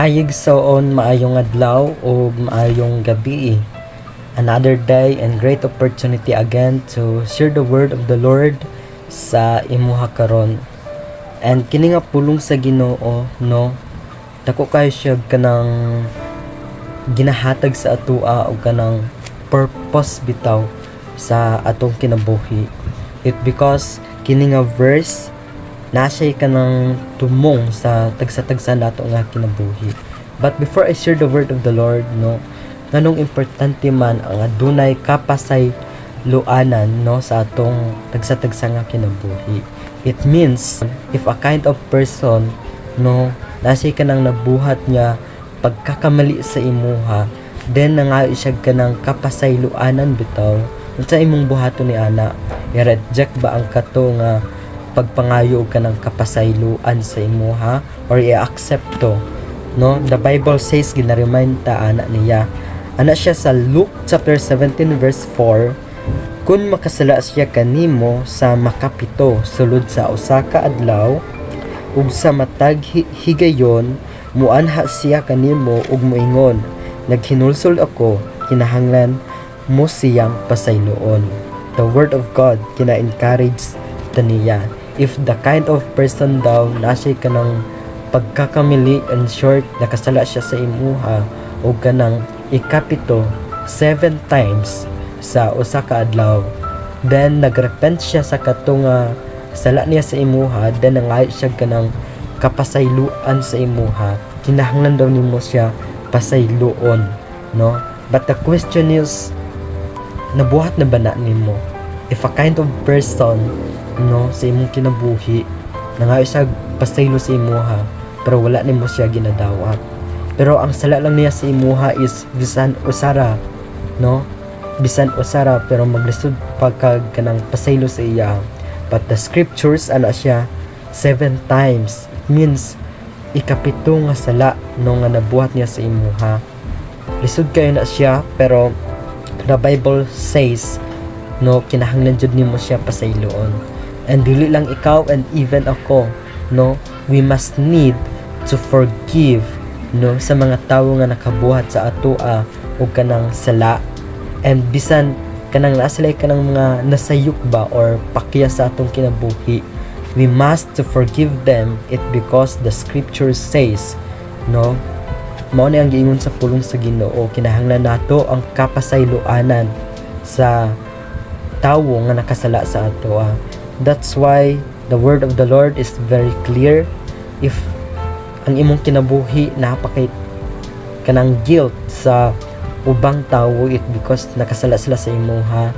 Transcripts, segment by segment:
Hayig soon maayong adlaw o maayong gabi. Another day and great opportunity again to share the word of the Lord sa imuha karon. And kini nga pulong sa Ginoo, no, dako kayo siya kanang ginahatag sa atoa o kanang purpose bitaw sa atong kinabuhi. It because kini nga verse nasa kanang tumong sa tagsa-tagsa nato nga kinabuhi. But before I share the word of the Lord, no, nganong importante man ang adunay kapasay luanan, no, sa atong tagsa-tagsa nga kinabuhi. It means if a kind of person, no, nasa kanang nabuhat niya pagkakamali sa imuha, then nangayo siya kanang kapasay luanan bitaw unsa imong buhaton ni ana, i-reject ba ang kato nga pagpangayo ka ng kapasayloan sa imuha or i-accept to, no? The Bible says gina-remind ta ana niya siya sa Luke chapter 17 verse 4, kun makasala siya kanimo sa makapito sulod sa usa ka adlaw ug sa matag higayon muanha siya kanimo ug moingon, naghinulsol ako, kinahanglan mo siyang pasayloon. The word of God kina-encourage ta niya. If the kind of person daw nasa kanang pagkakamili, and short nakasala siya sa imuha o kanang ikapito 7 times sa usa ka adlaw, then nagrepent siya sa katong sala niya sa imuha, then nangayo siya kanang kapasayloan sa imuha, kinahanglan daw nimo siya pasayloon, no? But the question is, nabuhat na ba na nimo? If a kind of person, no, sa imong kinabuhi nangayo siya pasaylo sa imuha pero wala nimo siya ginadawat, pero ang sala lang niya sa imuha is bisan usara, no, bisan usara pero maglisod pagkag kanang pasaylo sa iya. But the scriptures ana siya 7 times, means ikapito nga sala no nga nabuhat niya sa imuha, lisod kayo na siya, pero the Bible says, no, kinahanglan jud nimo siya pasayloon. And dili lang ikaw and even ako, no, we must need to forgive, no, sa mga tawo nga nakabuhat sa atoa o kanang sala, and bisan kanang nasalay kanang mga nasayok ba or pakya sa atong kinabuhi, we must to forgive them, it because the scripture says, no, mao ni ang giingon sa pulong sa Ginoo, kinahanglan nato ang kapasayloanan sa tawo nga nakasala sa atoa. That's why the word of the Lord is very clear. If ang imong kinabuhi napakay kanang guilt sa ubang tawo, it because nakasala sila sa imuha,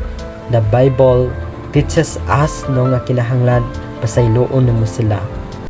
the Bible teaches us, no, nga kinahanglan pasayloon nimo sila.